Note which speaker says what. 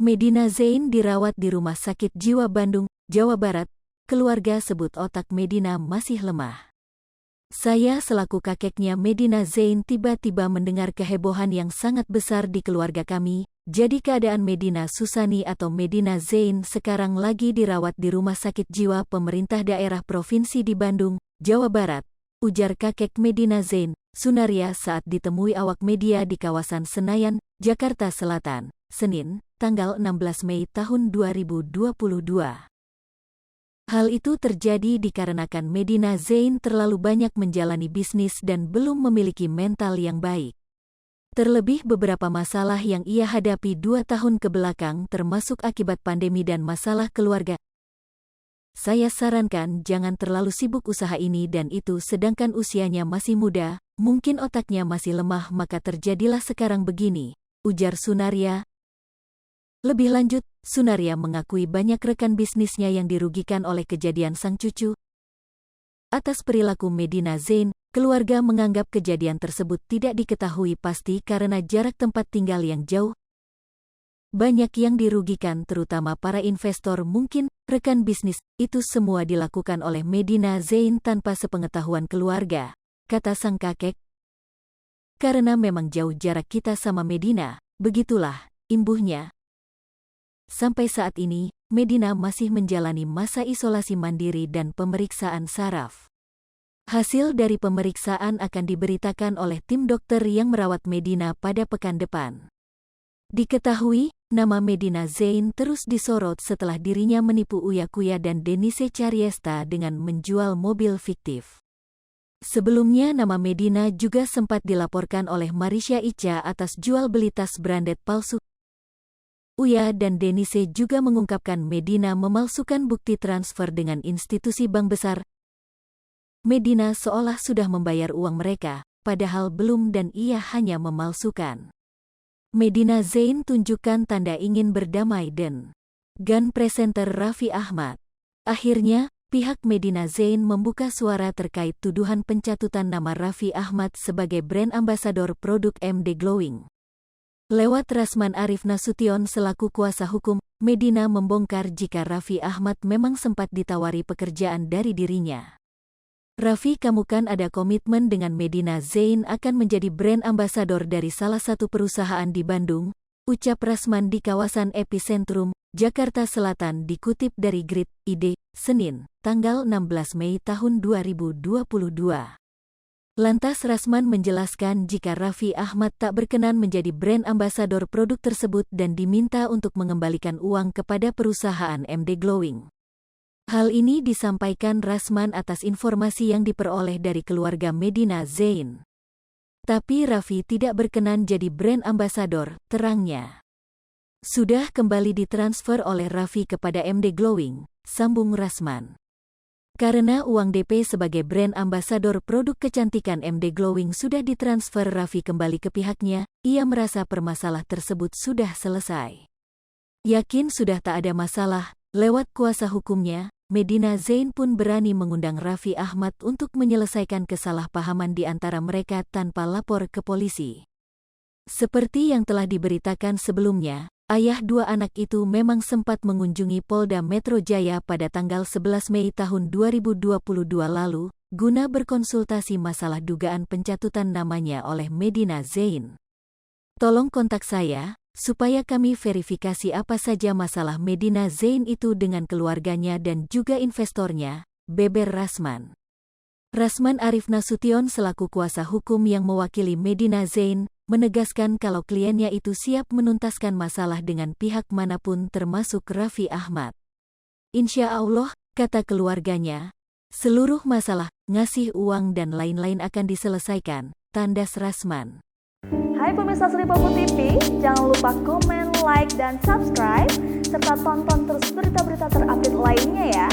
Speaker 1: Medina Zain dirawat di Rumah Sakit Jiwa Bandung, Jawa Barat. Keluarga sebut otak Medina masih lemah. Saya selaku kakeknya Medina Zain tiba-tiba mendengar kehebohan yang sangat besar di keluarga kami. Jadi keadaan Medina Susani atau Medina Zain sekarang lagi dirawat di Rumah Sakit Jiwa Pemerintah Daerah Provinsi di Bandung, Jawa Barat, ujar kakek Medina Zain, Sunaria saat ditemui awak media di kawasan Senayan, Jakarta Selatan, Senin, tanggal 16 Mei tahun 2022. Hal itu terjadi dikarenakan Medina Zain terlalu banyak menjalani bisnis dan belum memiliki mental yang baik. Terlebih beberapa masalah yang ia hadapi 2 tahun kebelakang termasuk akibat pandemi dan masalah keluarga. Saya sarankan jangan terlalu sibuk usaha ini dan itu sedangkan usianya masih muda, mungkin otaknya masih lemah maka terjadilah sekarang begini, ujar Sunaria. Lebih lanjut, Sunaria mengakui banyak rekan bisnisnya yang dirugikan oleh kejadian sang cucu. Atas perilaku Medina Zain, keluarga menganggap kejadian tersebut tidak diketahui pasti karena jarak tempat tinggal yang jauh. Banyak yang dirugikan terutama para investor mungkin, rekan bisnis, itu semua dilakukan oleh Medina Zain tanpa sepengetahuan keluarga, kata sang kakek. Karena memang jauh jarak kita sama Medina, begitulah, imbuhnya. Sampai saat ini, Medina masih menjalani masa isolasi mandiri dan pemeriksaan saraf. Hasil dari pemeriksaan akan diberitakan oleh tim dokter yang merawat Medina pada pekan depan. Diketahui, nama Medina Zain terus disorot setelah dirinya menipu Uya Kuya dan Denise Cariesta dengan menjual mobil fiktif. Sebelumnya nama Medina juga sempat dilaporkan oleh Marisha Ica atas jual beli tas branded palsu. Uya dan Denise juga mengungkapkan Medina memalsukan bukti transfer dengan institusi bank besar. Medina seolah sudah membayar uang mereka, padahal belum dan ia hanya memalsukan. Medina Zain tunjukkan tanda ingin berdamai dan gun presenter Raffi Ahmad. Akhirnya, pihak Medina Zain membuka suara terkait tuduhan pencatutan nama Raffi Ahmad sebagai brand ambasador produk MD Glowing. Lewat Rasman Arif Nasution selaku kuasa hukum, Medina membongkar jika Raffi Ahmad memang sempat ditawari pekerjaan dari dirinya. Raffi kamukan ada komitmen dengan Medina Zain akan menjadi brand ambasador dari salah satu perusahaan di Bandung, ucap Rasman di kawasan Epicentrum, Jakarta Selatan dikutip dari Grid ID, Senin, tanggal 16 Mei tahun 2022. Lantas Rasman menjelaskan jika Raffi Ahmad tak berkenan menjadi brand ambasador produk tersebut dan diminta untuk mengembalikan uang kepada perusahaan MD Glowing. Hal ini disampaikan Rasman atas informasi yang diperoleh dari keluarga Medina Zain. Tapi Raffi tidak berkenan jadi brand ambasador, terangnya. Sudah kembali ditransfer oleh Raffi kepada MD Glowing, sambung Rasman. Karena uang DP sebagai brand ambasador produk kecantikan MD Glowing sudah ditransfer Raffi kembali ke pihaknya, ia merasa permasalah tersebut sudah selesai. Yakin sudah tak ada masalah, lewat kuasa hukumnya, Medina Zain pun berani mengundang Raffi Ahmad untuk menyelesaikan kesalahpahaman di antara mereka tanpa lapor ke polisi. Seperti yang telah diberitakan sebelumnya, ayah 2 anak itu memang sempat mengunjungi Polda Metro Jaya pada tanggal 11 Mei tahun 2022 lalu, guna berkonsultasi masalah dugaan pencatutan namanya oleh Medina Zain. Tolong kontak saya, supaya kami verifikasi apa saja masalah Medina Zain itu dengan keluarganya dan juga investornya, beber Rasman. Rasman Arif Nasution selaku kuasa hukum yang mewakili Medina Zain, menegaskan kalau kliennya itu siap menuntaskan masalah dengan pihak manapun termasuk Raffi Ahmad. Insya Allah, kata keluarganya, seluruh masalah, ngasih uang dan lain-lain akan diselesaikan, tandas Rasman.
Speaker 2: Hai pemirsa Sri Popo TV, jangan lupa komen, like, dan subscribe, serta tonton terus berita-berita terupdate lainnya ya.